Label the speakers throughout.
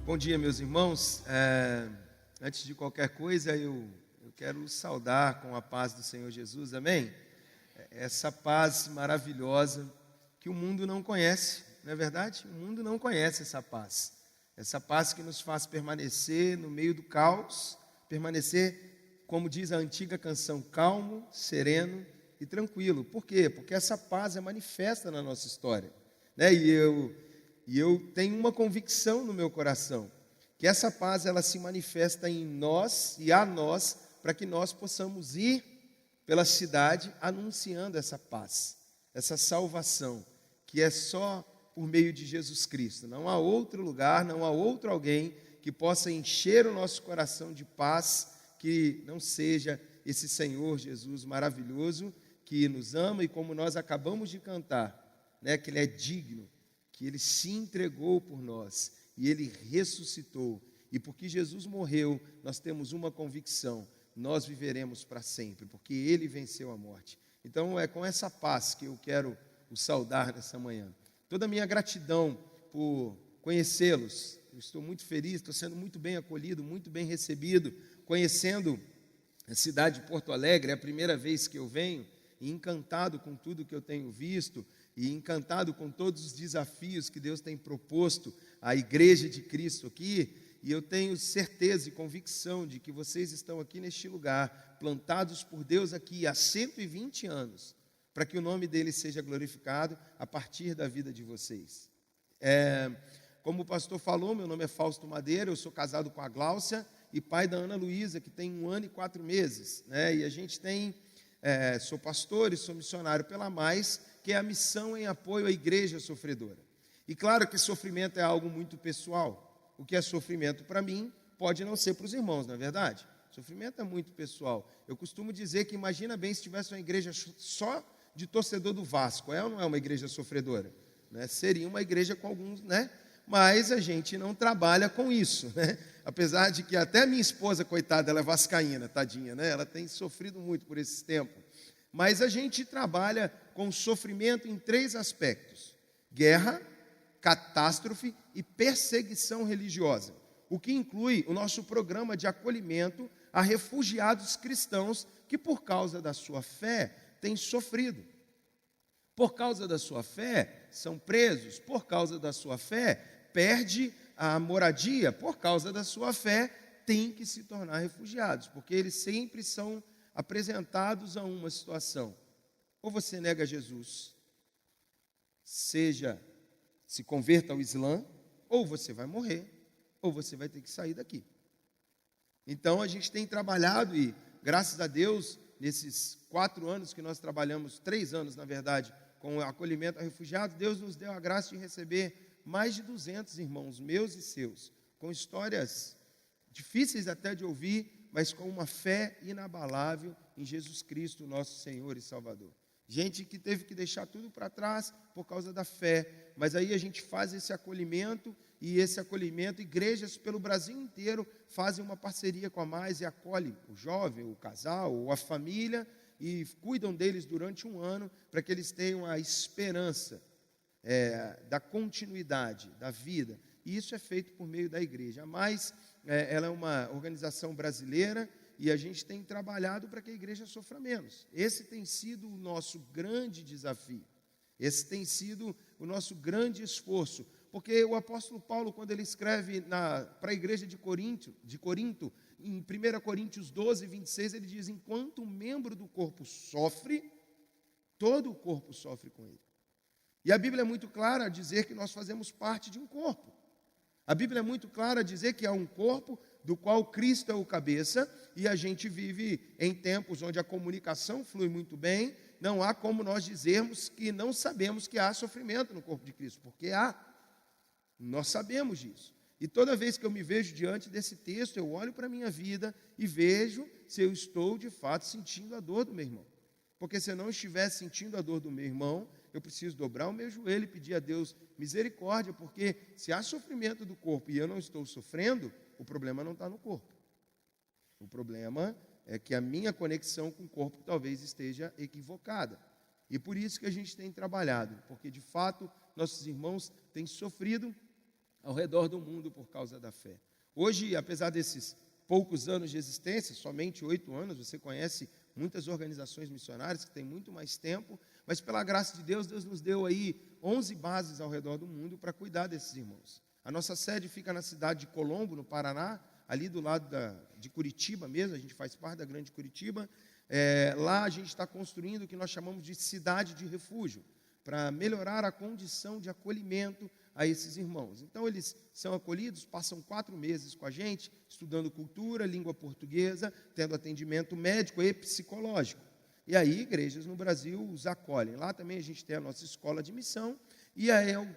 Speaker 1: Bom dia, meus irmãos. Antes de qualquer coisa, eu quero saudar com a paz do Senhor Jesus, amém? Essa paz maravilhosa que o mundo não conhece, não é verdade? O mundo não conhece essa paz que nos faz permanecer no meio do caos, permanecer, como diz a antiga canção, calmo, sereno e tranquilo. Por quê? Porque essa paz é manifesta na nossa história, né? E eu tenho uma convicção no meu coração, que essa paz ela se manifesta em nós e a nós, para que nós possamos ir pela cidade anunciando essa paz, essa salvação, que é só por meio de Jesus Cristo. Não há outro lugar, não há outro alguém que possa encher o nosso coração de paz, que não seja esse Senhor Jesus maravilhoso, que nos ama e como nós acabamos de cantar, né, que Ele é digno, que Ele se entregou por nós e Ele ressuscitou. E porque Jesus morreu, nós temos uma convicção: nós viveremos para sempre, porque Ele venceu a morte. Então é com essa paz que eu quero o saudar nessa manhã. Toda a minha gratidão por conhecê-los. Eu estou muito feliz, estou sendo muito bem acolhido, muito bem recebido, conhecendo a cidade de Porto Alegre. É a primeira vez que eu venho, e encantado com tudo que eu tenho visto, e encantado com todos os desafios que Deus tem proposto à Igreja de Cristo aqui, e eu tenho certeza e convicção de que vocês estão aqui neste lugar, plantados por Deus aqui há 120 anos, para que o nome dele seja glorificado a partir da vida de vocês. Como o pastor falou, meu nome é Fausto Madeira, eu sou casado com a Gláucia e pai da Ana Luísa, que tem 1 ano e 4 meses, né? E a gente tem, sou pastor e sou missionário pela Mais, que é a missão em apoio à igreja sofredora. E claro que sofrimento é algo muito pessoal. O que é sofrimento para mim pode não ser para os irmãos, não é verdade? Sofrimento é muito pessoal. Eu costumo dizer que imagina bem se tivesse uma igreja só de torcedor do Vasco. É ou não é uma igreja sofredora? Né? Seria uma igreja com alguns, né? Mas a gente não trabalha com isso, né? Apesar de que até minha esposa, coitada, ela é vascaína, tadinha, né? Ela tem sofrido muito por esse tempo. Mas a gente trabalha com sofrimento em 3 aspectos: guerra, catástrofe e perseguição religiosa, o que inclui o nosso programa de acolhimento a refugiados cristãos que, por causa da sua fé, têm sofrido. Por causa da sua fé, são presos. Por causa da sua fé, perde a moradia. Por causa da sua fé, tem que se tornar refugiados, porque eles sempre são apresentados a uma situação: ou você nega Jesus, se converta ao Islã, ou você vai morrer, ou você vai ter que sair daqui. Então a gente tem trabalhado e, graças a Deus, nesses 4 anos que nós trabalhamos, 3 anos na verdade, com o acolhimento a refugiados, Deus nos deu a graça de receber mais de 200 irmãos meus e seus, com histórias difíceis até de ouvir, mas com uma fé inabalável em Jesus Cristo, nosso Senhor e Salvador. Gente que teve que deixar tudo para trás por causa da fé, mas aí a gente faz esse acolhimento, e esse acolhimento, igrejas pelo Brasil inteiro fazem uma parceria com a Mais e acolhem o jovem, o casal ou a família, e cuidam deles durante 1 ano, para que eles tenham a esperança da continuidade da vida. E isso é feito por meio da igreja. A Mais, ela é uma organização brasileira, e a gente tem trabalhado para que a igreja sofra menos. Esse tem sido o nosso grande desafio. Esse tem sido o nosso grande esforço. Porque o apóstolo Paulo, quando ele escreve para a igreja de Corinto, em 1 Coríntios 12, 26, ele diz: enquanto um membro do corpo sofre, todo o corpo sofre com ele. E a Bíblia é muito clara a dizer que nós fazemos parte de um corpo. A Bíblia é muito clara a dizer que há um corpo do qual Cristo é o cabeça, e a gente vive em tempos onde a comunicação flui muito bem. Não há como nós dizermos que não sabemos que há sofrimento no corpo de Cristo, porque há. Nós sabemos disso. E toda vez que eu me vejo diante desse texto, eu olho para a minha vida e vejo se eu estou de fato sentindo a dor do meu irmão. Porque se eu não estiver sentindo a dor do meu irmão, eu preciso dobrar o meu joelho e pedir a Deus misericórdia, porque se há sofrimento do corpo e eu não estou sofrendo, o problema não está no corpo. O problema é que a minha conexão com o corpo talvez esteja equivocada. E por isso que a gente tem trabalhado, porque de fato nossos irmãos têm sofrido ao redor do mundo por causa da fé. Hoje, apesar desses poucos anos de existência, somente 8 anos, você conhece muitas organizações missionárias que têm muito mais tempo, mas pela graça de Deus, Deus nos deu aí 11 bases ao redor do mundo para cuidar desses irmãos. A nossa sede fica na cidade de Colombo, no Paraná, ali do lado de Curitiba mesmo, a gente faz parte da grande Curitiba. Lá a gente está construindo o que nós chamamos de cidade de refúgio, para melhorar a condição de acolhimento a esses irmãos. Então, eles são acolhidos, passam 4 meses com a gente, estudando cultura, língua portuguesa, tendo atendimento médico e psicológico. E aí, igrejas no Brasil os acolhem. Lá também a gente tem a nossa escola de missão, e aí é o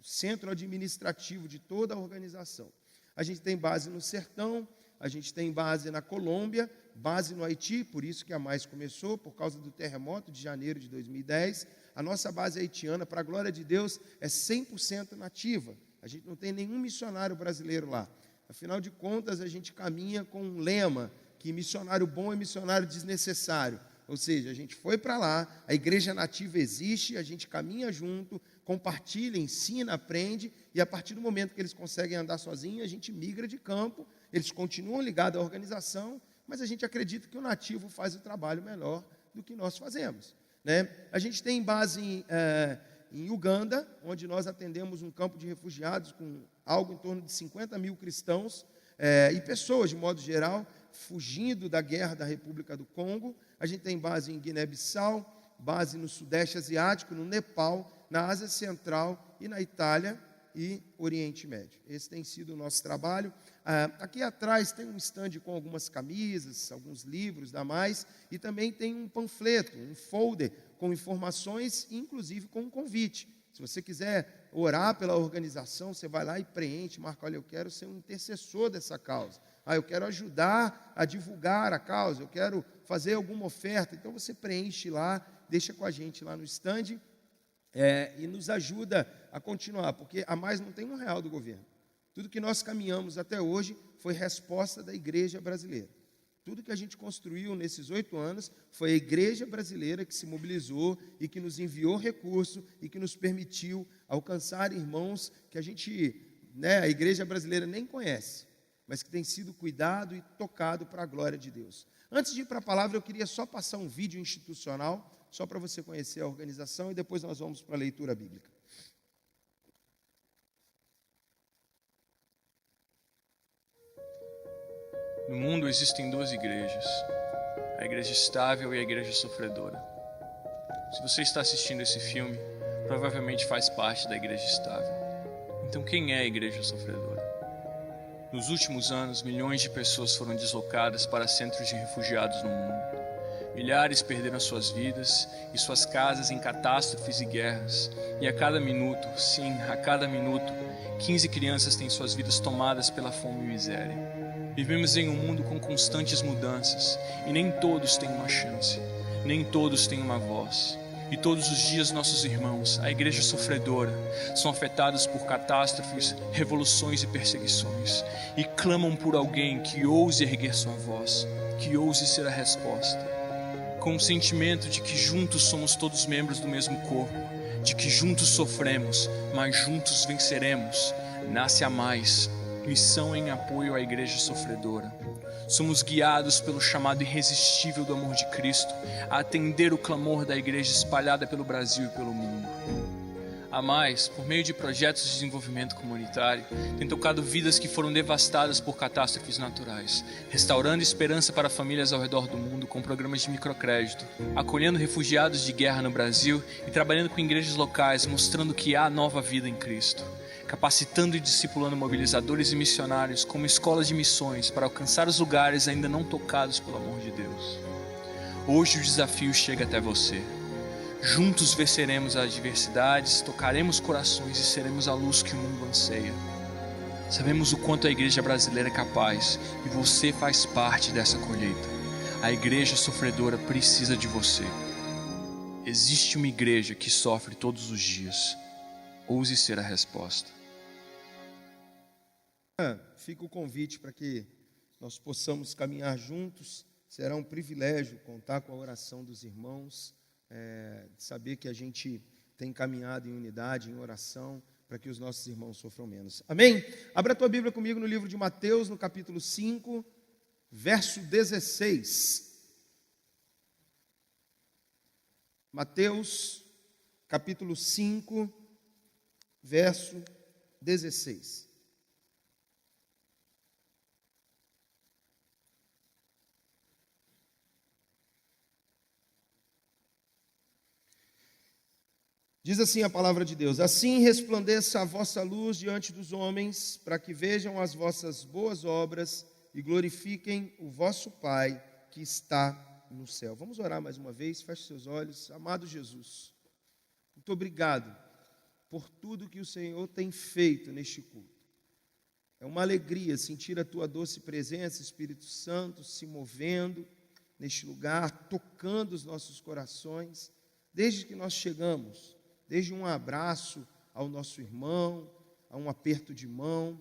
Speaker 1: centro administrativo de toda a organização. A gente tem base no Sertão, a gente tem base na Colômbia, base no Haiti, por isso que a Mais começou, por causa do terremoto de janeiro de 2010. A nossa base haitiana, para a glória de Deus, é 100% nativa. A gente não tem nenhum missionário brasileiro lá. Afinal de contas, a gente caminha com um lema, que missionário bom é missionário desnecessário. Ou seja, a gente foi para lá, a igreja nativa existe, a gente caminha junto, compartilha, ensina, aprende, e a partir do momento que eles conseguem andar sozinhos, a gente migra de campo, eles continuam ligados à organização, mas a gente acredita que o nativo faz o trabalho melhor do que nós fazemos. Né? A gente tem base em Uganda, onde nós atendemos um campo de refugiados com algo em torno de 50 mil cristãos e pessoas, de modo geral, fugindo da guerra da República do Congo. A gente tem base em Guiné-Bissau, base no Sudeste Asiático, no Nepal, na Ásia Central e na Itália e Oriente Médio. Esse tem sido o nosso trabalho. Aqui atrás tem um estande com algumas camisas, alguns livros da Mais, e também tem um panfleto, um folder com informações, inclusive com um convite. Se você quiser orar pela organização, você vai lá e preenche, marca, olha, eu quero ser um intercessor dessa causa. Eu quero ajudar a divulgar a causa, eu quero fazer alguma oferta. Então você preenche lá, deixa com a gente lá no estande, e nos ajuda a continuar, porque a Mais não tem R$1 do governo. Tudo que nós caminhamos até hoje foi resposta da igreja brasileira. Tudo que a gente construiu nesses 8 anos foi a igreja brasileira que se mobilizou e que nos enviou recurso e que nos permitiu alcançar irmãos que a igreja brasileira nem conhece, mas que tem sido cuidado e tocado para a glória de Deus. Antes de ir para a palavra, eu queria só passar um vídeo institucional, só para você conhecer a organização, e depois nós vamos para a leitura bíblica.
Speaker 2: No mundo existem 2 igrejas, a igreja estável e a igreja sofredora. Se você está assistindo esse filme, provavelmente faz parte da igreja estável. Então quem é a igreja sofredora? Nos últimos anos, milhões de pessoas foram deslocadas para centros de refugiados no mundo. Milhares perderam suas vidas e suas casas em catástrofes e guerras. E a cada minuto, sim, a cada minuto, 15 crianças têm suas vidas tomadas pela fome e miséria. Vivemos em um mundo com constantes mudanças e nem todos têm uma chance, nem todos têm uma voz. E todos os dias nossos irmãos, a igreja sofredora, são afetados por catástrofes, revoluções e perseguições e clamam por alguém que ouse erguer sua voz, que ouse ser a resposta. Com o sentimento de que juntos somos todos membros do mesmo corpo, de que juntos sofremos, mas juntos venceremos, nasce a Mais, missão em apoio à igreja sofredora. Somos guiados pelo chamado irresistível do amor de Cristo a atender o clamor da igreja espalhada pelo Brasil e pelo mundo. A Mais, por meio de projetos de desenvolvimento comunitário, tem tocado vidas que foram devastadas por catástrofes naturais, restaurando esperança para famílias ao redor do mundo com programas de microcrédito, acolhendo refugiados de guerra no Brasil e trabalhando com igrejas locais, mostrando que há nova vida em Cristo, capacitando e discipulando mobilizadores e missionários como escolas de missões para alcançar os lugares ainda não tocados pelo amor de Deus. Hoje o desafio chega até você. Juntos venceremos as adversidades, tocaremos corações e seremos a luz que o mundo anseia. Sabemos o quanto a igreja brasileira é capaz e você faz parte dessa colheita. A igreja sofredora precisa de você. Existe uma igreja que sofre todos os dias. Ouse ser a resposta.
Speaker 1: Fica o convite para que nós possamos caminhar juntos. Será um privilégio contar com a oração dos irmãos, de saber que a gente tem caminhado em unidade, em oração, para que os nossos irmãos sofram menos. Amém? Abra a tua Bíblia comigo no livro de Mateus, no capítulo 5, verso 16. Mateus, capítulo 5, verso 16. Diz assim a palavra de Deus: assim resplandeça a vossa luz diante dos homens, para que vejam as vossas boas obras e glorifiquem o vosso Pai que está no céu. Vamos orar mais uma vez, feche seus olhos. Amado Jesus, muito obrigado por tudo que o Senhor tem feito neste culto. É uma alegria sentir a tua doce presença, Espírito Santo, se movendo neste lugar, tocando os nossos corações, desde que nós chegamos. Desde um abraço ao nosso irmão, a um aperto de mão,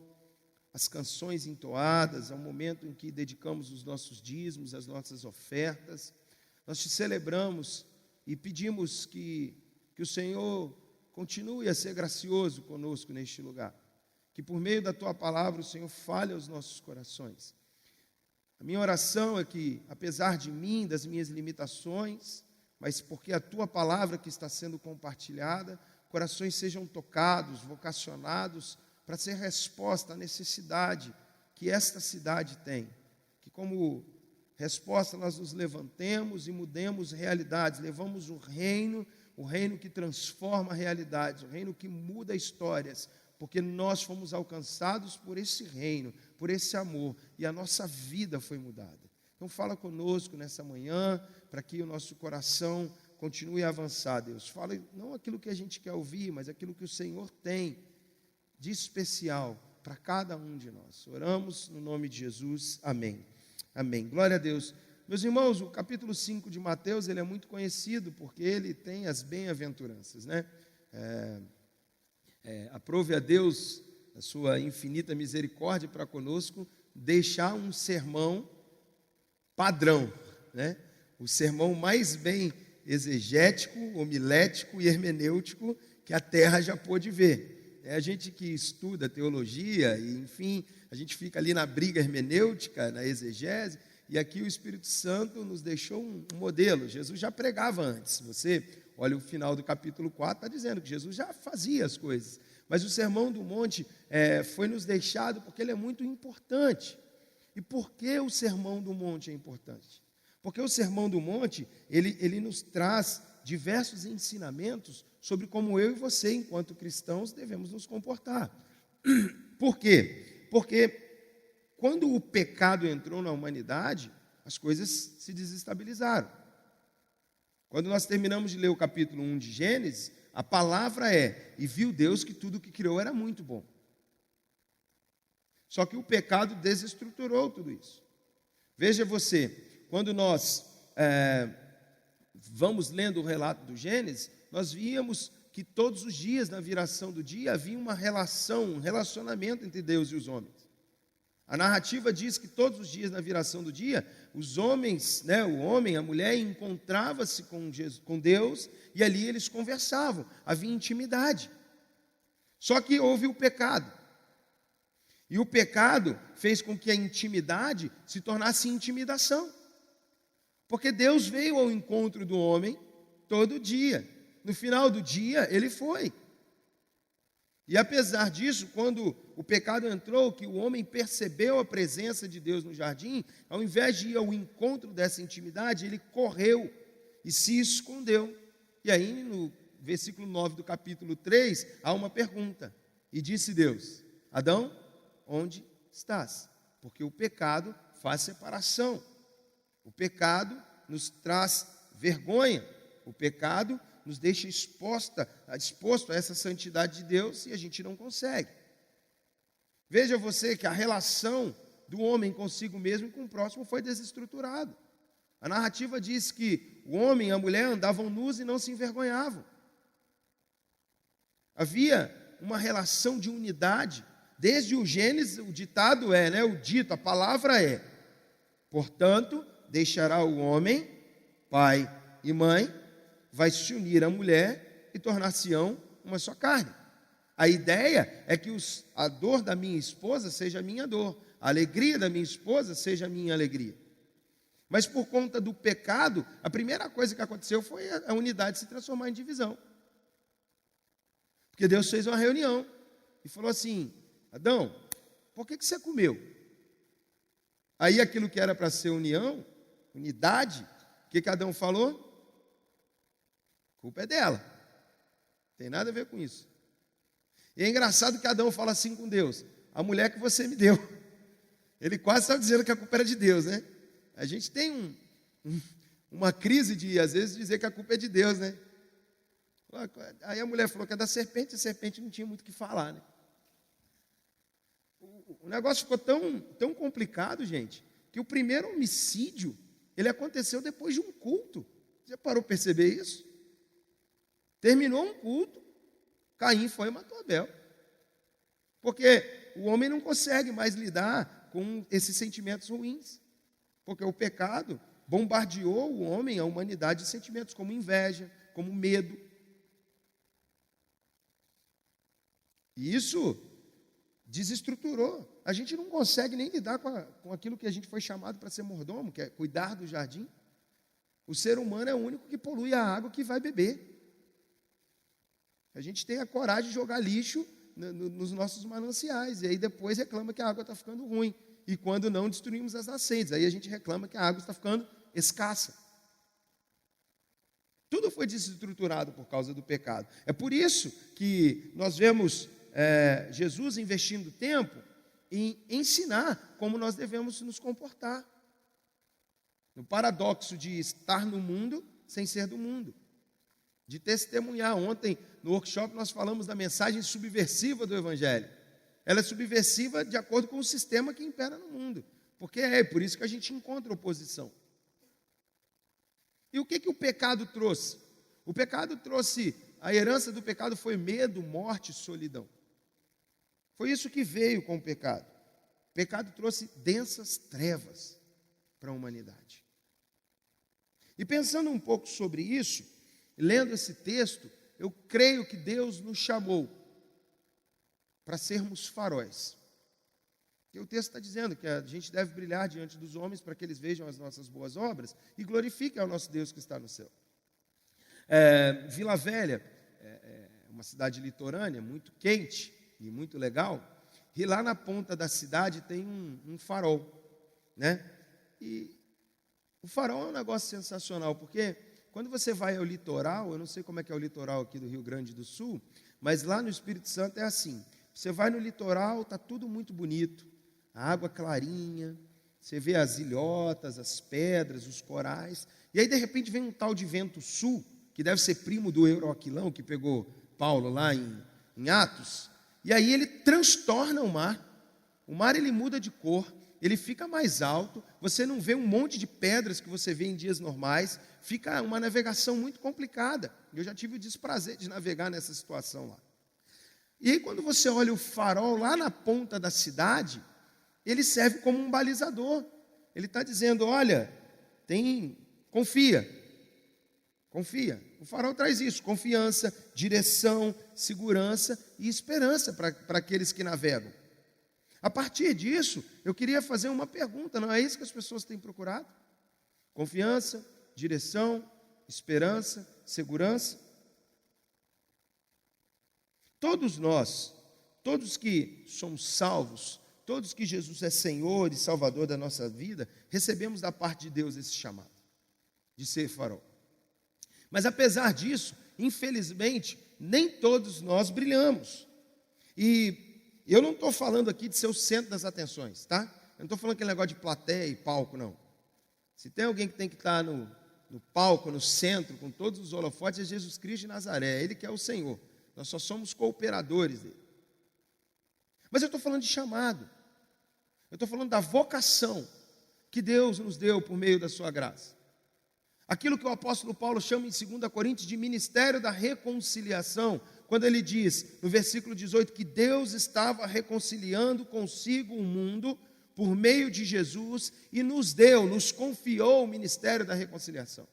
Speaker 1: as canções entoadas, ao momento em que dedicamos os nossos dízimos, as nossas ofertas. Nós te celebramos e pedimos que o Senhor continue a ser gracioso conosco neste lugar. Que por meio da tua palavra o Senhor fale aos nossos corações. A minha oração é que, apesar de mim, das minhas limitações, mas porque a tua palavra que está sendo compartilhada, corações sejam tocados, vocacionados, para ser resposta à necessidade que esta cidade tem. Que como resposta nós nos levantemos e mudemos realidades, levamos o reino que transforma realidades, o reino que muda histórias, porque nós fomos alcançados por esse reino, por esse amor, e a nossa vida foi mudada. Então fala conosco nessa manhã, para que o nosso coração continue a avançar, Deus. Fala não aquilo que a gente quer ouvir, mas aquilo que o Senhor tem de especial para cada um de nós. Oramos no nome de Jesus. Amém. Amém. Glória a Deus. Meus irmãos, o capítulo 5 de Mateus, ele é muito conhecido, porque ele tem as bem-aventuranças, né? Aprove a Deus, a sua infinita misericórdia para conosco, deixar um sermão padrão, né? O sermão mais bem exegético, homilético e hermenêutico que a terra já pôde ver. A gente que estuda teologia, e enfim, a gente fica ali na briga hermenêutica, na exegese, e aqui o Espírito Santo nos deixou um modelo. Jesus já pregava antes. Você olha o final do capítulo 4, está dizendo que Jesus já fazia as coisas. Mas o Sermão do Monte foi nos deixado porque ele é muito importante. E por que o Sermão do Monte é importante? Porque o Sermão do Monte, ele nos traz diversos ensinamentos sobre como eu e você, enquanto cristãos, devemos nos comportar. Por quê? Porque quando o pecado entrou na humanidade, as coisas se desestabilizaram. Quando nós terminamos de ler o capítulo 1 de Gênesis, a palavra é: e viu Deus que tudo o que criou era muito bom. Só que o pecado desestruturou tudo isso. Veja você, quando nós vamos lendo o relato do Gênesis, nós víamos que todos os dias, na viração do dia, havia uma relação, um relacionamento entre Deus e os homens. A narrativa diz que todos os dias, na viração do dia, os homens, o homem, a mulher, encontrava-se com Deus, e ali eles conversavam, havia intimidade. Só que houve o pecado. E o pecado fez com que a intimidade se tornasse intimidação. Porque Deus veio ao encontro do homem todo dia. No final do dia, ele foi. E apesar disso, quando o pecado entrou, que o homem percebeu a presença de Deus no jardim, ao invés de ir ao encontro dessa intimidade, ele correu e se escondeu. E aí, no versículo 9 do capítulo 3, há uma pergunta. E disse Deus: Adão, onde estás? Porque o pecado faz separação. O pecado nos traz vergonha. O pecado nos deixa exposto a essa santidade de Deus e a gente não consegue. Veja você que a relação do homem consigo mesmo e com o próximo foi desestruturada. A narrativa diz que o homem e a mulher andavam nus e não se envergonhavam. Havia uma relação de unidade. Desde o Gênesis, o ditado a palavra é: portanto, deixará o homem, pai e mãe, vai se unir à mulher e tornar-se-ão uma só carne. A ideia é que a dor da minha esposa seja a minha dor, a alegria da minha esposa seja a minha alegria. Mas por conta do pecado, a primeira coisa que aconteceu foi a unidade se transformar em divisão. Porque Deus fez uma reunião e falou assim: Adão, por que você comeu? Aí aquilo que era para ser união, unidade, o que Adão falou? A culpa é dela. Não tem nada a ver com isso. E é engraçado que Adão fala assim com Deus: a mulher que você me deu. Ele quase estava dizendo que a culpa era de Deus, né? A gente tem uma crise de, às vezes, dizer que a culpa é de Deus, né? Aí a mulher falou que é da serpente, a serpente não tinha muito o que falar, né? O negócio ficou tão complicado, gente, que o primeiro homicídio, ele aconteceu depois de um culto. Você parou para perceber isso? Terminou um culto, Caim foi e matou Abel. Porque o homem não consegue mais lidar com esses sentimentos ruins. Porque o pecado bombardeou o homem, a humanidade, de sentimentos como inveja, como medo. E isso desestruturou. A gente não consegue nem lidar com aquilo que a gente foi chamado para ser mordomo, que é cuidar do jardim. O ser humano é o único que polui a água que vai beber. A gente tem a coragem de jogar lixo nos nossos mananciais, e aí depois reclama que a água está ficando ruim. E quando não, destruímos as nascentes. Aí a gente reclama que a água está ficando escassa. Tudo foi desestruturado por causa do pecado. É por isso que nós vemos Jesus investindo tempo em ensinar como nós devemos nos comportar. No paradoxo de estar no mundo sem ser do mundo. De testemunhar. Ontem, no workshop, nós falamos da mensagem subversiva do Evangelho. Ela é subversiva de acordo com o sistema que impera no mundo. Porque é por isso que a gente encontra oposição. E o que o pecado trouxe? O pecado trouxe, a herança do pecado foi medo, morte e solidão. Foi isso que veio com o pecado. O pecado trouxe densas trevas para a humanidade. E pensando um pouco sobre isso, lendo esse texto, eu creio que Deus nos chamou para sermos faróis. E o texto está dizendo que a gente deve brilhar diante dos homens para que eles vejam as nossas boas obras e glorifiquem ao nosso Deus que está no céu. Vila Velha é uma cidade litorânea, muito quente e muito legal, e lá na ponta da cidade tem um farol, né? E o farol é um negócio sensacional, porque quando você vai ao litoral, eu não sei como é que é o litoral aqui do Rio Grande do Sul, mas lá no Espírito Santo é assim, você vai no litoral, está tudo muito bonito, a água clarinha, você vê as ilhotas, as pedras, os corais, e aí de repente vem um tal de vento sul, que deve ser primo do Euroaquilão, que pegou Paulo lá em Atos, e aí ele transtorna o mar ele muda de cor, ele fica mais alto, você não vê um monte de pedras que você vê em dias normais, fica uma navegação muito complicada. Eu já tive o desprazer de navegar nessa situação lá. E aí quando você olha o farol lá na ponta da cidade, ele serve como um balizador. Ele está dizendo, olha, confia. O farol traz isso, confiança, direção, segurança e esperança para aqueles que navegam. A partir disso, eu queria fazer uma pergunta, não é isso que as pessoas têm procurado? Confiança, direção, esperança, segurança. Todos nós, todos que somos salvos, todos que Jesus é Senhor e Salvador da nossa vida, recebemos da parte de Deus esse chamado, de ser farol. Mas apesar disso, infelizmente, nem todos nós brilhamos. E eu não estou falando aqui de ser o centro das atenções, tá? Eu não estou falando aquele negócio de plateia e palco, não. Se tem alguém que tem que estar no palco, no centro, com todos os holofotes, é Jesus Cristo de Nazaré, é Ele que é o Senhor. Nós só somos cooperadores dele. Mas eu estou falando de chamado. Eu estou falando da vocação que Deus nos deu por meio da sua graça. Aquilo que o apóstolo Paulo chama em 2 Coríntios de ministério da reconciliação, quando ele diz, no versículo 18, que Deus estava reconciliando consigo o mundo por meio de Jesus e nos confiou o ministério da reconciliação.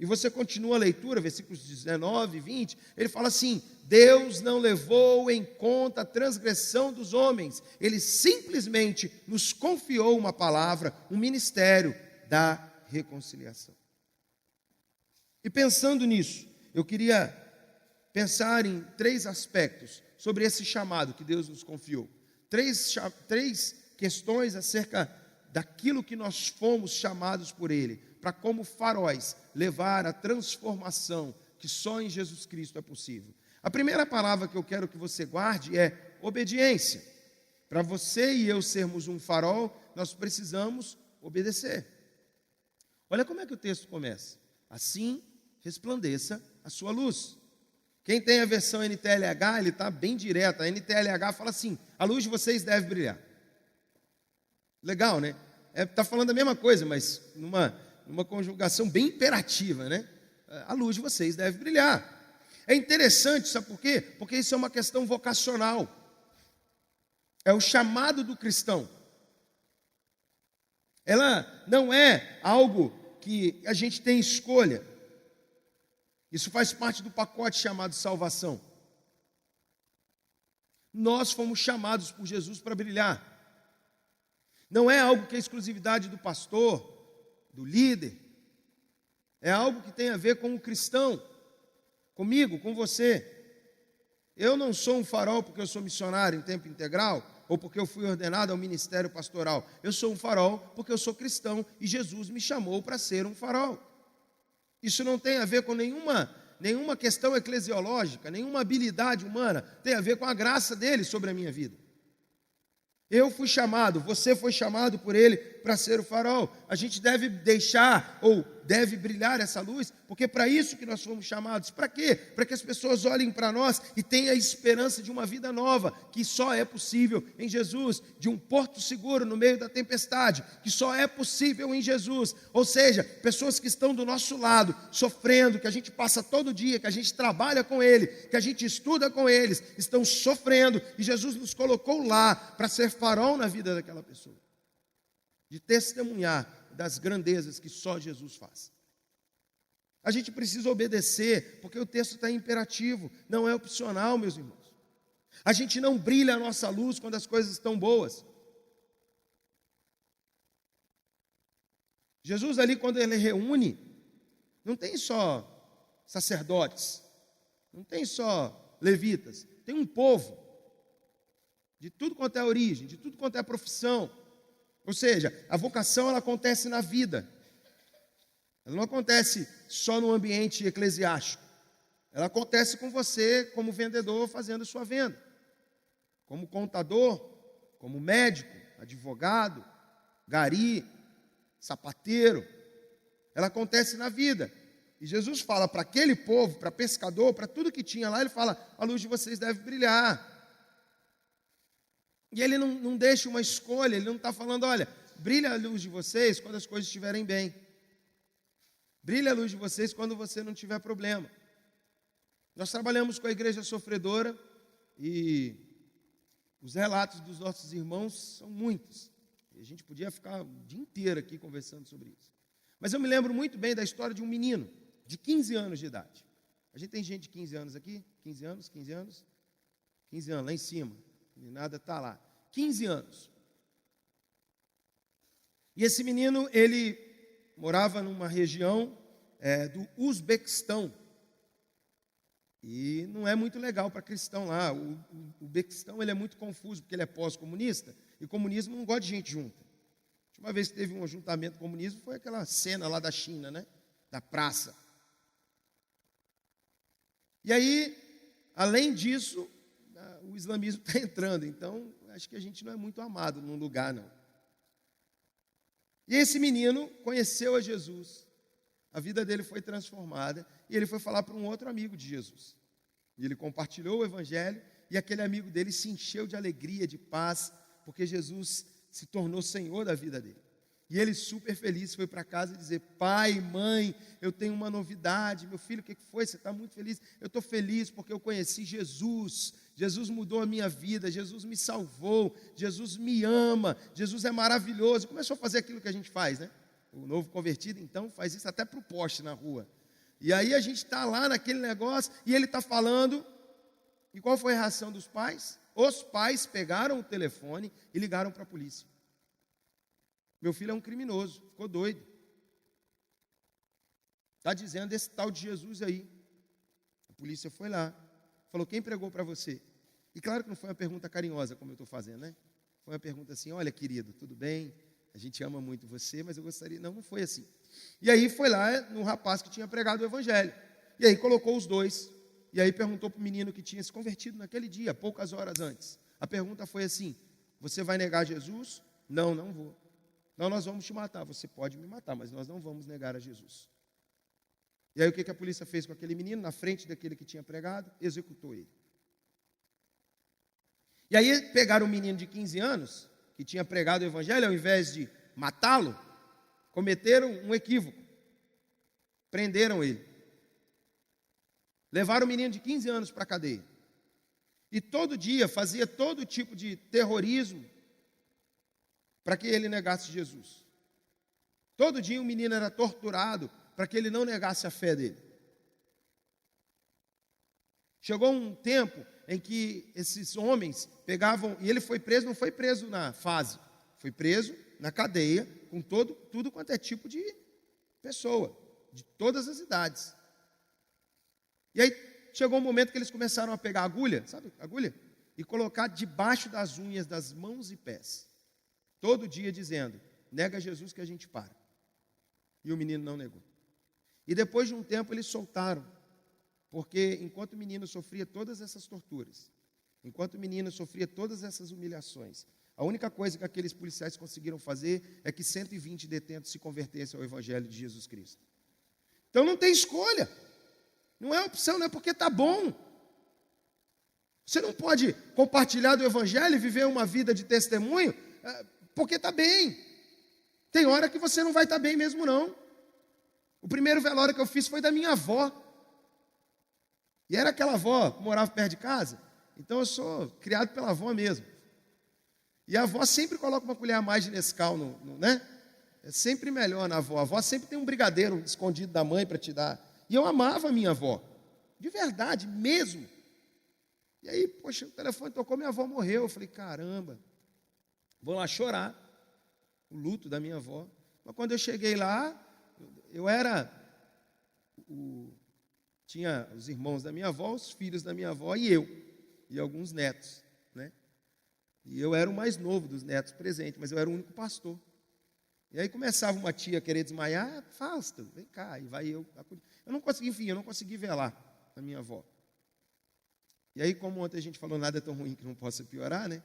Speaker 1: E você continua a leitura, versículos 19 e 20, ele fala assim: Deus não levou em conta a transgressão dos homens, Ele simplesmente nos confiou uma palavra, um ministério da reconciliação. E pensando nisso, eu queria pensar em 3 aspectos sobre esse chamado que Deus nos confiou. 3 questões acerca daquilo que nós fomos chamados por Ele, para como faróis levar a transformação que só em Jesus Cristo é possível. A primeira palavra que eu quero que você guarde é obediência. Para você e eu sermos um farol, nós precisamos obedecer. Olha como é que o texto começa: assim resplandeça a sua luz. Quem tem a versão NTLH, ele está bem direto. A NTLH fala assim: a luz de vocês deve brilhar. Legal, né? Está falando a mesma coisa, mas numa conjugação bem imperativa, né? A luz de vocês deve brilhar. É interessante, sabe por quê? Porque isso é uma questão vocacional. É o chamado do cristão. Ela não é algo que a gente tem escolha. Isso faz parte do pacote chamado salvação. Nós fomos chamados por Jesus para brilhar. Não é algo que é exclusividade do pastor, do líder. É algo que tem a ver com o cristão, comigo, com você. Eu não sou um farol porque eu sou missionário em tempo integral, ou porque eu fui ordenado ao ministério pastoral. Eu sou um farol porque eu sou cristão e Jesus me chamou para ser um farol. Isso não tem a ver com nenhuma questão eclesiológica, nenhuma habilidade humana. Tem a ver com a graça dele sobre a minha vida. Eu fui chamado, você foi chamado por Ele para ser o farol. A gente deve deixar ou deve brilhar essa luz, porque é para isso que nós fomos chamados. Para quê? Para que as pessoas olhem para nós e tenham a esperança de uma vida nova, que só é possível em Jesus, de um porto seguro no meio da tempestade, que só é possível em Jesus. Ou seja, pessoas que estão do nosso lado, sofrendo, que a gente passa todo dia, que a gente trabalha com Ele, que a gente estuda com eles, estão sofrendo, e Jesus nos colocou lá para ser farol na vida daquela pessoa, de testemunhar das grandezas que só Jesus faz. A gente precisa obedecer, porque o texto está imperativo, não é opcional, meus irmãos. A gente não brilha a nossa luz quando as coisas estão boas. Jesus ali, quando Ele reúne, não tem só sacerdotes, não tem só levitas, tem um povo, de tudo quanto é origem, de tudo quanto é profissão. Ou seja, a vocação ela acontece na vida. Ela não acontece só no ambiente eclesiástico. Ela acontece com você como vendedor fazendo sua venda. Como contador, como médico, advogado, gari, sapateiro. Ela acontece na vida. E Jesus fala para aquele povo, para pescador, para tudo que tinha lá, Ele fala: a luz de vocês deve brilhar. E Ele não deixa uma escolha, Ele não está falando: olha, brilha a luz de vocês quando as coisas estiverem bem. Brilha a luz de vocês quando você não tiver problema. Nós trabalhamos com a igreja sofredora e os relatos dos nossos irmãos são muitos. E a gente podia ficar o dia inteiro aqui conversando sobre isso. Mas eu me lembro muito bem da história de um menino de 15 anos de idade. A gente tem gente de 15 anos aqui? 15 anos? 15 anos? 15 anos, lá em cima. E nada está lá. 15 anos. E esse menino, ele morava numa região do Uzbequistão. E não é muito legal para cristão lá. O Uzbequistão ele é muito confuso, porque ele é pós-comunista, e comunismo não gosta de gente junta. A última vez que teve um ajuntamento comunismo foi aquela cena lá da China, né? Da praça. E aí, além disso, o islamismo está entrando, então acho que a gente não é muito amado num lugar, não. E esse menino conheceu a Jesus, a vida dele foi transformada, e ele foi falar para um outro amigo de Jesus. E ele compartilhou o evangelho, e aquele amigo dele se encheu de alegria, de paz, porque Jesus se tornou Senhor da vida dele. E ele, super feliz, foi para casa dizer: pai, mãe, eu tenho uma novidade. Meu filho, o que foi? Você está muito feliz? Eu estou feliz porque eu conheci Jesus. Jesus mudou a minha vida, Jesus me salvou, Jesus me ama, Jesus é maravilhoso. Começou a fazer aquilo que a gente faz, né? O novo convertido, então, faz isso até para o poste na rua. E aí a gente está lá naquele negócio, e ele está falando, e qual foi a reação dos pais? Os pais pegaram o telefone e ligaram para a polícia. Meu filho é um criminoso, ficou doido. Está dizendo esse tal de Jesus aí. A polícia foi lá, falou, quem pregou para você? E claro que não foi uma pergunta carinhosa, como eu estou fazendo, né? Foi uma pergunta assim, olha querido, tudo bem? A gente ama muito você, mas eu gostaria... Não foi assim. E aí foi lá no rapaz que tinha pregado o evangelho. E aí colocou os dois. E aí perguntou para o menino que tinha se convertido naquele dia, poucas horas antes. A pergunta foi assim, você vai negar Jesus? Não, não vou. Não, nós vamos te matar. Você pode me matar, mas nós não vamos negar a Jesus. E aí o que a polícia fez com aquele menino? Na frente daquele que tinha pregado, executou ele. E aí pegaram o menino de 15 anos, que tinha pregado o evangelho, ao invés de matá-lo, cometeram um equívoco. Prenderam ele. Levaram o menino de 15 anos para a cadeia. E todo dia fazia todo tipo de terrorismo para que ele negasse Jesus. Todo dia o menino era torturado para que ele não negasse a fé dele. Chegou um tempo em que esses homens pegavam, e ele foi preso, não foi preso na fase, foi preso na cadeia, com tudo quanto é tipo de pessoa, de todas as idades. E aí chegou um momento que eles começaram a pegar agulha, sabe, agulha? E colocar debaixo das unhas das mãos e pés. Todo dia dizendo, nega Jesus que a gente para. E o menino não negou. E depois de um tempo eles soltaram. Porque enquanto o menino sofria todas essas torturas, enquanto o menino sofria todas essas humilhações, a única coisa que aqueles policiais conseguiram fazer é que 120 detentos se convertessem ao Evangelho de Jesus Cristo. Então não tem escolha. Não é opção, não é porque está bom. Você não pode compartilhar do Evangelho e viver uma vida de testemunho porque está bem. Tem hora que você não vai estar bem mesmo, não. O primeiro velório que eu fiz foi da minha avó. E era aquela avó que morava perto de casa. Então eu sou criado pela avó mesmo. E a avó sempre coloca uma colher a mais de Nescau, né? É sempre melhor na avó. A avó sempre tem um brigadeiro escondido da mãe para te dar. E eu amava a minha avó. De verdade, mesmo. E aí, poxa, o telefone tocou, minha avó morreu. Eu falei, caramba, vou lá chorar. O luto da minha avó. Mas quando eu cheguei lá, eu era... Tinha os irmãos da minha avó, os filhos da minha avó e eu. E alguns netos, né? E eu era o mais novo dos netos presentes, mas eu era o único pastor. E aí começava uma tia a querer desmaiar, Fausto, vem cá, e vai eu. Eu não consegui velar a minha avó. E aí, como ontem a gente falou, nada é tão ruim que não possa piorar, né?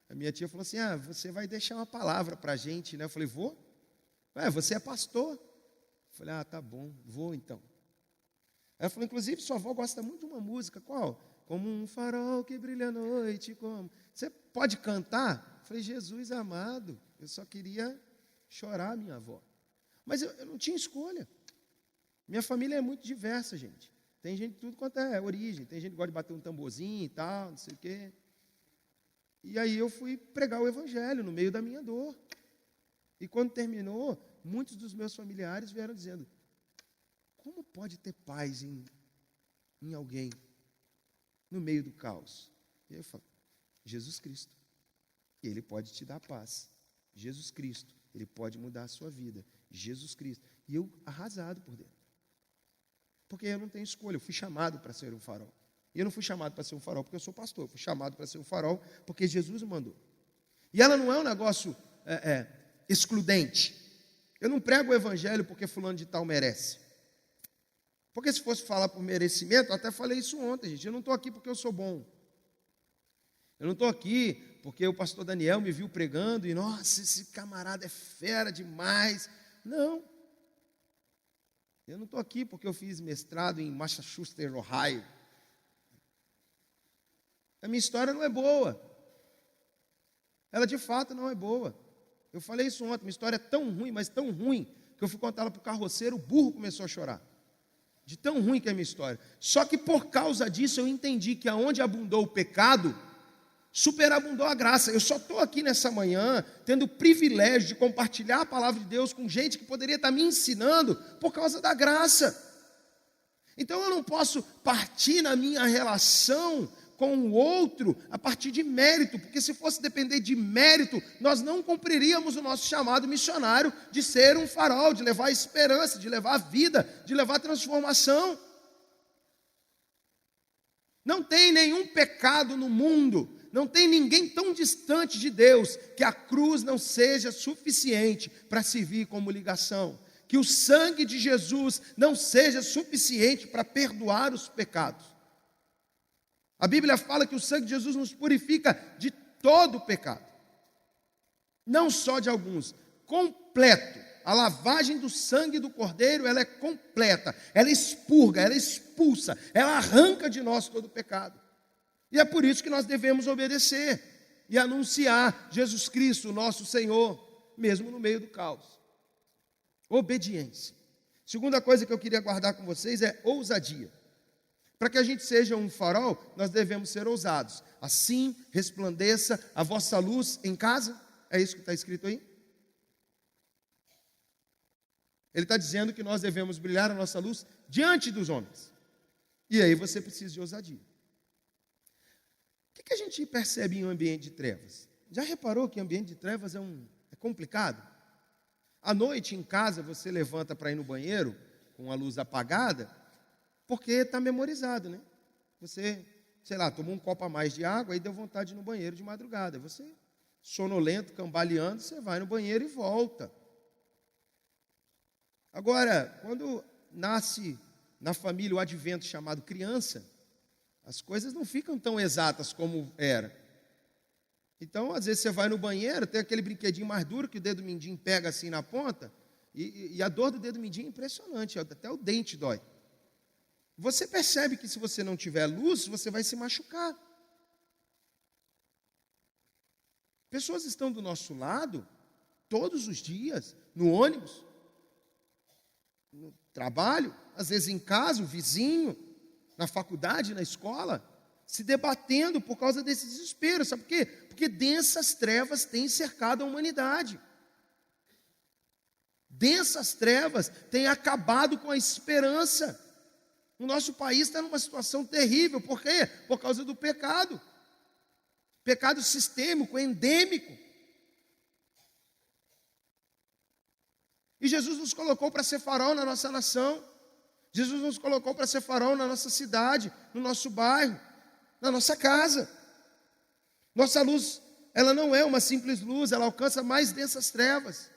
Speaker 1: A minha tia falou assim, você vai deixar uma palavra para a gente, né? Eu falei, vou? Você é pastor? Eu falei, tá bom, vou então. Ela falou, inclusive, sua avó gosta muito de uma música, qual? Como um farol que brilha à noite, como... Você pode cantar? Eu falei, Jesus amado, eu só queria chorar, minha avó. Mas eu não tinha escolha. Minha família é muito diversa, gente. Tem gente de tudo quanto é origem. Tem gente que gosta de bater um tamborzinho e tal, não sei o quê. E aí eu fui pregar o evangelho no meio da minha dor. E quando terminou, muitos dos meus familiares vieram dizendo, como pode ter paz em alguém no meio do caos? E eu falo, Jesus Cristo. Ele pode te dar paz. Jesus Cristo. Ele pode mudar a sua vida. Jesus Cristo. E eu arrasado por dentro. Porque eu não tenho escolha. Eu fui chamado para ser um farol. E eu não fui chamado para ser um farol porque eu sou pastor. Eu fui chamado para ser um farol porque Jesus me mandou. E ela não é um negócio excludente. Eu não prego o evangelho porque fulano de tal merece. Porque se fosse falar por merecimento, eu até falei isso ontem, gente. Eu não estou aqui porque eu sou bom. Eu não estou aqui porque o pastor Daniel me viu pregando e, nossa, esse camarada é fera demais. Não. Eu não estou aqui porque eu fiz mestrado em Massachusetts, Ohio. A minha história não é boa. Ela, de fato, não é boa. Eu falei isso ontem, minha história é tão ruim, mas tão ruim, que eu fui contar ela para o carroceiro, o burro começou a chorar. De tão ruim que é a minha história. Só que por causa disso eu entendi que aonde abundou o pecado, superabundou a graça. Eu só estou aqui nessa manhã, tendo o privilégio de compartilhar a palavra de Deus com gente que poderia estar me ensinando por causa da graça. Então eu não posso partir na minha relação com o outro a partir de mérito, porque se fosse depender de mérito, nós não cumpriríamos o nosso chamado missionário de ser um farol, de levar esperança, de levar vida, de levar transformação. Não tem nenhum pecado no mundo, não tem ninguém tão distante de Deus que a cruz não seja suficiente para servir como ligação, que o sangue de Jesus não seja suficiente para perdoar os pecados. A Bíblia fala que o sangue de Jesus nos purifica de todo o pecado, não só de alguns, completo. A lavagem do sangue do Cordeiro, ela é completa, ela expurga, ela expulsa, ela arranca de nós todo o pecado. E é por isso que nós devemos obedecer e anunciar Jesus Cristo, nosso Senhor, mesmo no meio do caos. Obediência. Segunda coisa que eu queria guardar com vocês é ousadia. Para que a gente seja um farol, nós devemos ser ousados. Assim resplandeça a vossa luz em casa. É isso que está escrito aí? Ele está dizendo que nós devemos brilhar a nossa luz diante dos homens. E aí você precisa de ousadia. O que a gente percebe em um ambiente de trevas? Já reparou que ambiente de trevas é complicado? À noite em casa você levanta para ir no banheiro com a luz apagada, porque está memorizado, né? Você, sei lá, tomou um copo a mais de água, aí deu vontade de ir no banheiro de madrugada. Você, sonolento, cambaleando, você vai no banheiro e volta. Agora, quando nasce na família o advento chamado criança, as coisas não ficam tão exatas como era. Então, às vezes você vai no banheiro, tem aquele brinquedinho mais duro que o dedo mindinho pega assim na ponta, e a dor do dedo mindinho é impressionante, até o dente dói. Você percebe que se você não tiver luz, você vai se machucar. Pessoas estão do nosso lado, todos os dias, no ônibus, no trabalho, às vezes em casa, o vizinho, na faculdade, na escola, se debatendo por causa desse desespero. Sabe por quê? Porque densas trevas têm cercado a humanidade. Densas trevas têm acabado com a esperança. O nosso país está numa situação terrível. Por quê? Por causa do pecado. Pecado sistêmico, endêmico. E Jesus nos colocou para ser farol na nossa nação. Jesus nos colocou para ser farol na nossa cidade, no nosso bairro, na nossa casa. Nossa luz, ela não é uma simples luz, ela alcança mais densas trevas.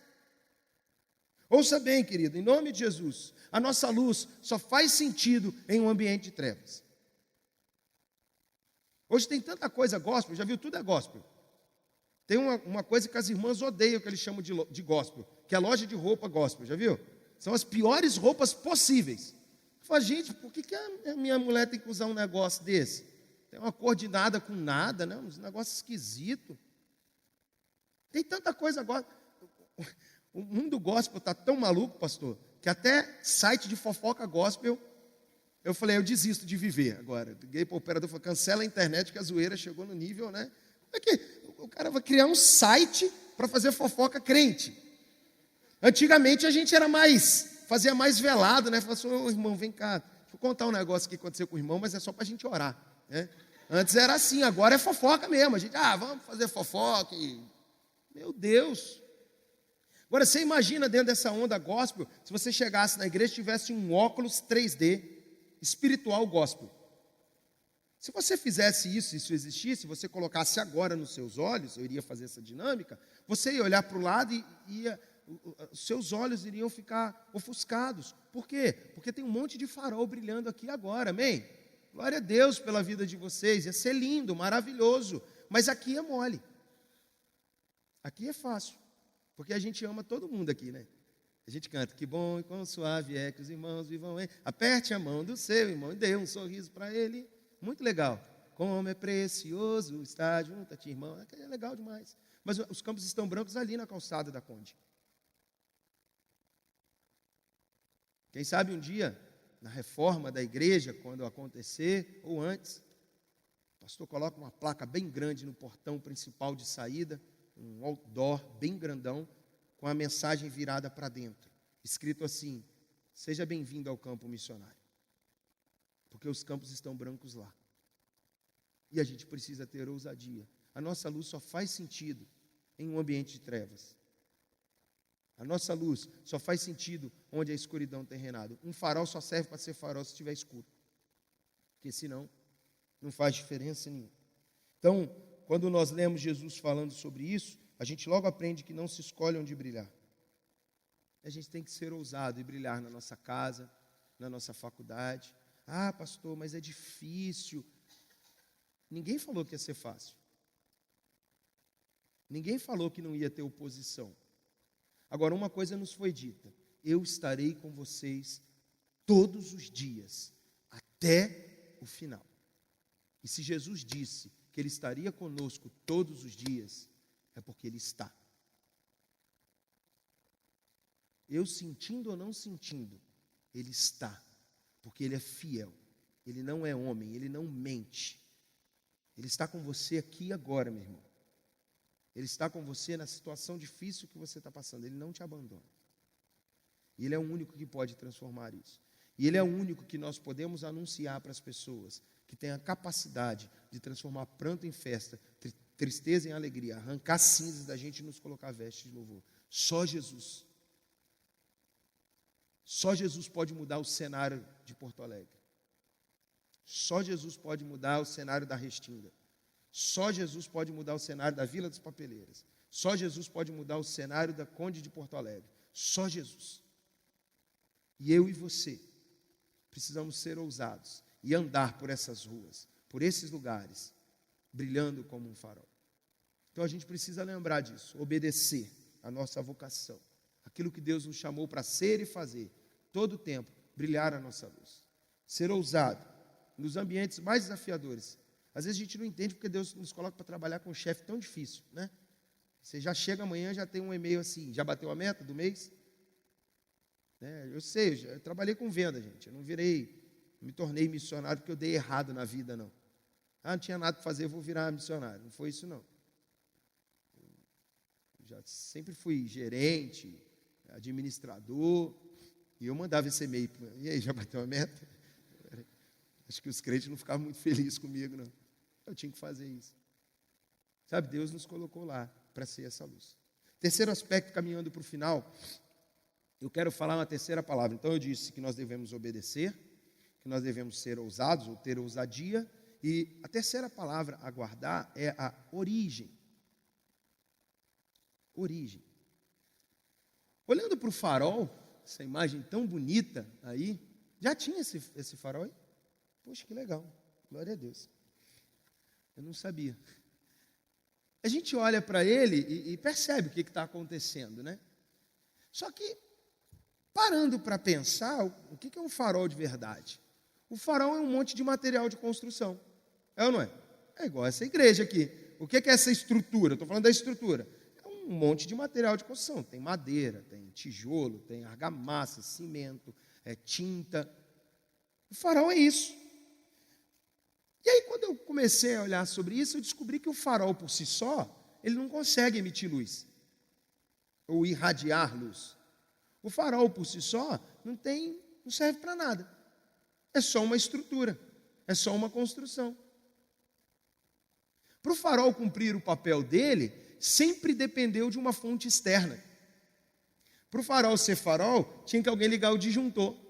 Speaker 1: Ouça bem, querido, em nome de Jesus, a nossa luz só faz sentido em um ambiente de trevas. Hoje tem tanta coisa gospel, já viu? Tudo é gospel. Tem uma coisa que as irmãs odeiam, que eles chamam de gospel, que é a loja de roupa gospel, já viu? São as piores roupas possíveis. Eu falo, gente, por que a minha mulher tem que usar um negócio desse? Tem uma cor de nada com nada, né? Uns negócios esquisitos. Tem tanta coisa agora. O mundo gospel está tão maluco, pastor, que até site de fofoca gospel, eu falei, eu desisto de viver agora. Liguei para o operador e falei, cancela a internet, que a zoeira chegou no nível, né? Como é que o cara vai criar um site para fazer fofoca crente? Antigamente a gente fazia mais velado, né? Falava assim, ô irmão, vem cá, deixa eu contar um negócio que aconteceu com o irmão, mas é só para a gente orar, né? Antes era assim, agora é fofoca mesmo. A gente, vamos fazer fofoca. Meu Deus. Agora, você imagina dentro dessa onda gospel, se você chegasse na igreja e tivesse um óculos 3D, espiritual gospel. Se você fizesse isso, se isso existisse, você colocasse agora nos seus olhos, eu iria fazer essa dinâmica, você ia olhar para o lado e os seus olhos iriam ficar ofuscados. Por quê? Porque tem um monte de farol brilhando aqui agora, amém? Glória a Deus pela vida de vocês, ia ser lindo, maravilhoso, mas aqui é mole. Aqui é fácil. Porque a gente ama todo mundo aqui, né? A gente canta, que bom e quão suave é que os irmãos vivam em... Aperte a mão do seu irmão e dê um sorriso para ele. Muito legal. Como é precioso estar junto a ti, irmão. É legal demais. Mas os campos estão brancos ali na calçada da Conde. Quem sabe um dia, na reforma da igreja, quando acontecer, ou antes, o pastor coloca uma placa bem grande no portão principal de saída, um outdoor bem grandão, com a mensagem virada para dentro, escrito assim, seja bem-vindo ao campo missionário. porque os campos estão brancos lá. E a gente precisa ter ousadia. A nossa luz só faz sentido em um ambiente de trevas. A nossa luz só faz sentido onde a escuridão tem reinado. Um farol só serve para ser farol se estiver escuro. Porque senão, não faz diferença nenhuma. Então, quando nós lemos Jesus falando sobre isso, a gente logo aprende que não se escolhe onde brilhar. A gente tem que ser ousado e brilhar na nossa casa, na nossa faculdade. Ah, pastor, mas é difícil. Ninguém falou que ia ser fácil. Ninguém falou que não ia ter oposição. Agora, uma coisa nos foi dita: eu estarei com vocês todos os dias, até o final. E se Jesus disse que Ele estaria conosco todos os dias, é porque Ele está. Eu sentindo ou não sentindo, Ele está, porque Ele é fiel. Ele não é homem, Ele não mente. Ele está com você aqui e agora, meu irmão. Ele está com você na situação difícil que você está passando. Ele não te abandona. E Ele é o único que pode transformar isso. E Ele é o único que nós podemos anunciar para as pessoas, que tem a capacidade de transformar pranto em festa, tristeza em alegria, arrancar cinzas da gente e nos colocar vestes de louvor. Só Jesus. Só Jesus pode mudar o cenário de Porto Alegre. Só Jesus pode mudar o cenário da Restinga. Só Jesus pode mudar o cenário da Vila das Papeleiras. Só Jesus pode mudar o cenário da Conde de Porto Alegre. Só Jesus. E eu e você precisamos ser ousados e andar por essas ruas, por esses lugares, brilhando como um farol. Então a gente precisa lembrar disso, obedecer a nossa vocação, aquilo que Deus nos chamou para ser e fazer, todo o tempo, brilhar a nossa luz. Ser ousado nos ambientes mais desafiadores. Às vezes a gente não entende porque Deus nos coloca para trabalhar com um chefe tão difícil, né? Você já chega amanhã, já tem um e-mail assim, já bateu a meta do mês? Eu sei, eu trabalhei com venda, gente. Eu não me tornei missionário porque eu dei errado na vida, não. Não tinha nada para fazer, vou virar missionário. Não foi isso, não. Eu já sempre fui gerente, administrador, e eu mandava esse e-mail. E aí, já bateu a meta? Acho que os crentes não ficavam muito felizes comigo, não. Eu tinha que fazer isso. Sabe, Deus nos colocou lá para ser essa luz. Terceiro aspecto, caminhando para o final, eu quero falar uma terceira palavra. Então eu disse que nós devemos obedecer, que nós devemos ser ousados ou ter ousadia, e a terceira palavra a guardar é a origem. Origem. Olhando para o farol, essa imagem tão bonita aí, já tinha esse farol aí? Poxa, que legal, glória a Deus. Eu não sabia. A gente olha para ele e percebe o que está acontecendo, né? Só que, parando para pensar, o que é um farol de verdade? O farol é um monte de material de construção. É ou não é? É igual essa igreja aqui. O que é essa estrutura? Estou falando da estrutura. É um monte de material de construção. Tem madeira, tem tijolo, tem argamassa, cimento, tinta. O farol é isso. E aí, quando eu comecei a olhar sobre isso, eu descobri que o farol por si só, ele não consegue emitir luz, ou irradiar luz. O farol por si só não serve para nada. É só uma estrutura, é só uma construção. Para o farol cumprir o papel dele, sempre dependeu de uma fonte externa. Para o farol ser farol, tinha que alguém ligar o disjuntor.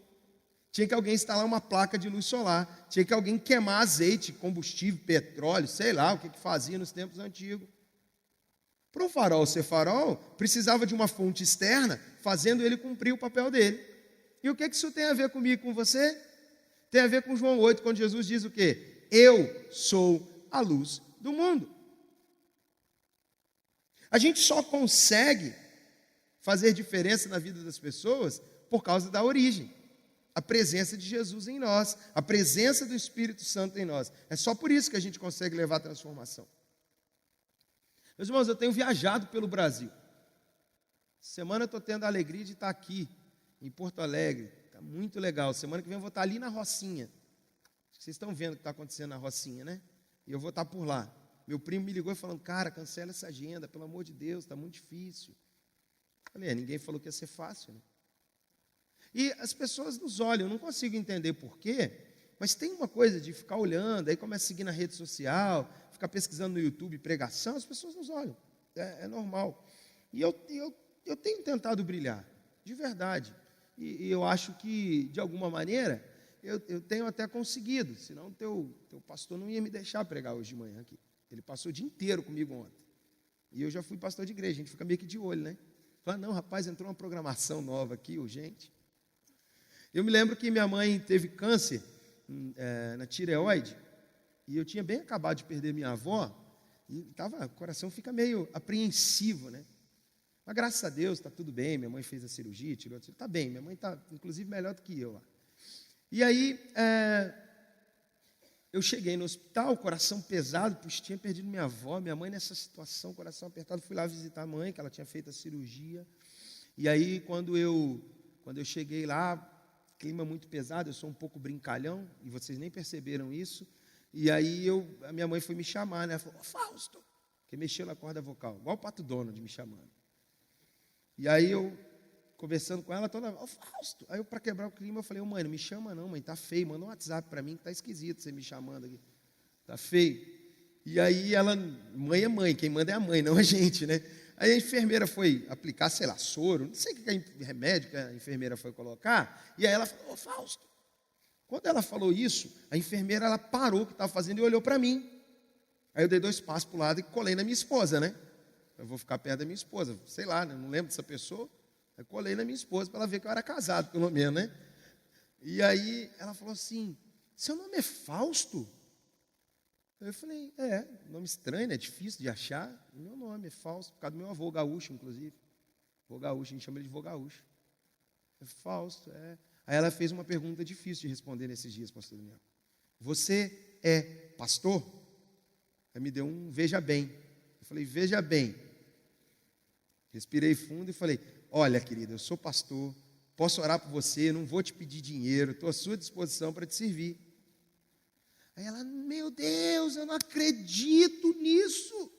Speaker 1: Tinha que alguém instalar uma placa de luz solar. Tinha que alguém queimar azeite, combustível, petróleo, sei lá o que fazia nos tempos antigos. Para o farol ser farol, precisava de uma fonte externa, fazendo ele cumprir o papel dele. E o que isso tem a ver comigo e com você? Tem a ver com João 8, quando Jesus diz o quê? Eu sou a luz do mundo. A gente só consegue fazer diferença na vida das pessoas por causa da origem. A presença de Jesus em nós, a presença do Espírito Santo em nós. É só por isso que a gente consegue levar a transformação. Meus irmãos, eu tenho viajado pelo Brasil. Semana eu estou tendo a alegria de estar aqui, em Porto Alegre. Está muito legal. Semana que vem eu vou estar ali na Rocinha. Vocês estão vendo o que está acontecendo na Rocinha, né? E eu vou estar por lá. Meu primo me ligou e falou, cara, cancela essa agenda, pelo amor de Deus, está muito difícil. Eu falei, ninguém falou que ia ser fácil, né? E as pessoas nos olham, eu não consigo entender por quê, Mas tem uma coisa de ficar olhando, aí começa a seguir na rede social, ficar pesquisando no YouTube pregação, as pessoas nos olham, é normal. E eu tenho tentado brilhar, de verdade. E eu acho que, de alguma maneira, eu tenho até conseguido, senão o teu pastor não ia me deixar pregar hoje de manhã aqui. Ele passou o dia inteiro comigo ontem. E eu já fui pastor de igreja, a gente fica meio que de olho, né? Fala, não, rapaz, entrou uma programação nova aqui, urgente. Eu me lembro que minha mãe teve câncer na tireoide, e eu tinha bem acabado de perder minha avó, e o coração fica meio apreensivo, né? Mas graças a Deus está tudo bem, minha mãe fez a cirurgia, tirou a cirurgia, está bem, minha mãe está inclusive melhor do que eu lá. E aí, eu cheguei no hospital, coração pesado, pois tinha perdido minha avó, minha mãe nessa situação, coração apertado, fui lá visitar a mãe, que ela tinha feito a cirurgia. E aí, quando eu cheguei lá, clima muito pesado, eu sou um pouco brincalhão, e vocês nem perceberam isso. E aí, a minha mãe foi me chamar, né? Ela falou, Fausto, que mexeu na corda vocal, igual o Pato Donald me chamando. E aí, eu conversando com ela, toda Fausto. Aí, para quebrar o clima, eu falei, mãe, não me chama não, mãe, tá feio, manda um WhatsApp para mim, que tá esquisito você me chamando aqui, tá feio. E aí, ela, mãe é mãe, quem manda é a mãe, não a gente, né? Aí a enfermeira foi aplicar, sei lá, soro, não sei o que remédio que a enfermeira foi colocar, e aí ela falou, Fausto. Quando ela falou isso, a enfermeira, ela parou o que estava fazendo e olhou para mim. Aí eu dei 2 passos para o lado e colei na minha esposa, né? Eu vou ficar perto da minha esposa, sei lá, né? Não lembro dessa pessoa. Eu colei na minha esposa para ela ver que eu era casado, pelo menos, né? E aí ela falou assim, seu nome é Fausto? Eu falei, nome estranho, né? Difícil de achar. Meu nome é Fausto, por causa do meu avô gaúcho, inclusive. Avô gaúcho, a gente chama ele de avô gaúcho. É Fausto, Aí ela fez uma pergunta difícil de responder nesses dias, pastor Daniel. Você é pastor? Aí me deu um veja bem. Eu falei, veja bem. Respirei fundo e falei, olha, querida, eu sou pastor, posso orar por você, não vou te pedir dinheiro, estou à sua disposição para te servir. Aí ela, meu Deus, eu não acredito nisso.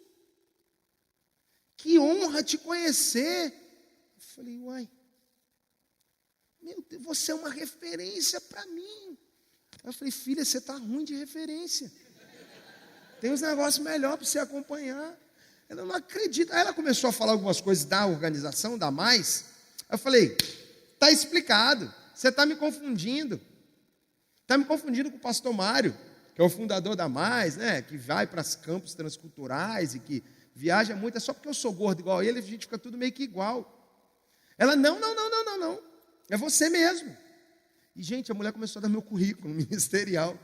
Speaker 1: Que honra te conhecer. Eu falei, uai, meu Deus, você é uma referência para mim. Aí eu falei, filha, você está ruim de referência. Tem uns negócios melhores para você acompanhar. Ela não acredita. Aí ela começou a falar algumas coisas da organização, da Mais. Eu falei, está explicado, você está me confundindo. Está me confundindo com o pastor Mário, que é o fundador da Mais, né? Que vai para os campos transculturais e que viaja muito. É só porque eu sou gordo igual a ele, a gente fica tudo meio que igual. Ela, não. É você mesmo. E, gente, a mulher começou a dar meu currículo ministerial.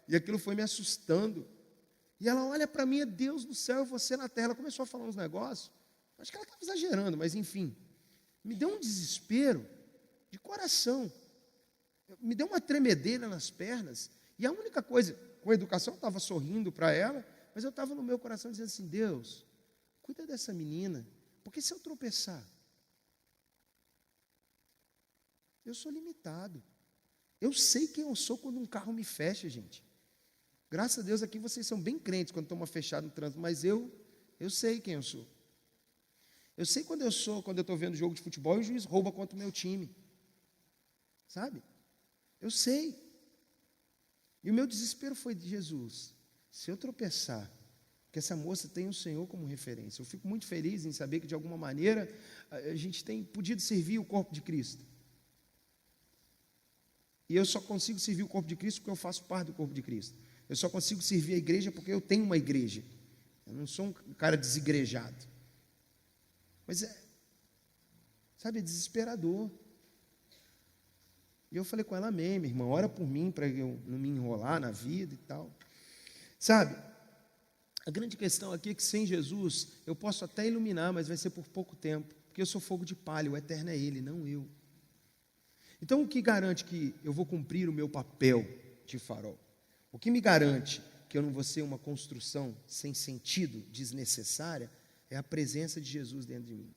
Speaker 1: E aquilo foi me assustando. E ela olha para mim, é Deus no céu e você na terra. Ela começou a falar uns negócios. Acho que ela estava exagerando, mas enfim. Me deu um desespero de coração. Me deu uma tremedeira nas pernas. E a única coisa, com a educação, eu estava sorrindo para ela, mas eu estava no meu coração dizendo assim, Deus, cuida dessa menina, porque se eu tropeçar, eu sou limitado. Eu sei quem eu sou quando um carro me fecha, gente. Graças a Deus aqui vocês são bem crentes quando toma fechado no trânsito, mas eu sei quem eu sou. Eu sei quando eu estou vendo jogo de futebol e o juiz rouba contra o meu time. Sabe? Eu sei. E o meu desespero foi de Jesus. Se eu tropeçar, que essa moça tem o Senhor como referência. Eu fico muito feliz em saber que de alguma maneira a gente tem podido servir o corpo de Cristo. E eu só consigo servir o corpo de Cristo porque eu faço parte do corpo de Cristo. Eu só consigo servir a igreja porque eu tenho uma igreja. Eu não sou um cara desigrejado. Mas é desesperador. E eu falei com ela, amém, minha irmã, ora por mim para eu não me enrolar na vida e tal. Sabe, a grande questão aqui é que sem Jesus eu posso até iluminar, mas vai ser por pouco tempo. Porque eu sou fogo de palha, o eterno é Ele, não eu. Então, o que garante que eu vou cumprir o meu papel de farol? O que me garante que eu não vou ser uma construção sem sentido, desnecessária, é a presença de Jesus dentro de mim.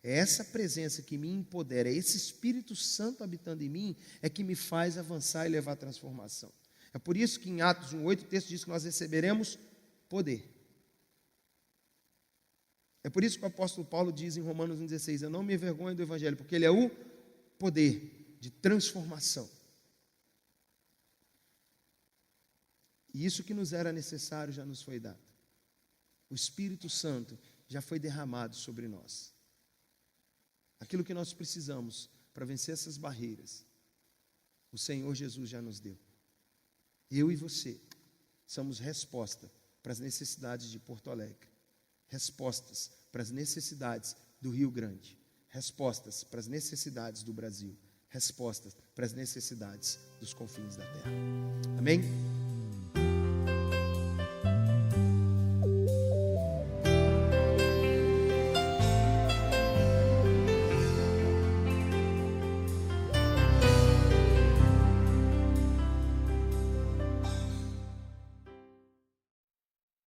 Speaker 1: É essa presença que me empodera, é esse Espírito Santo habitando em mim, é que me faz avançar e levar a transformação. É por isso que em Atos 1,8 o texto diz que nós receberemos poder. É por isso que o apóstolo Paulo diz em Romanos 1,16, eu não me envergonho do Evangelho, porque ele é o poder de transformação. E isso que nos era necessário já nos foi dado. O Espírito Santo já foi derramado sobre nós. Aquilo que nós precisamos para vencer essas barreiras, o Senhor Jesus já nos deu. Eu e você somos resposta para as necessidades de Porto Alegre, respostas para as necessidades do Rio Grande, respostas para as necessidades do Brasil, respostas para as necessidades dos confins da terra. Amém?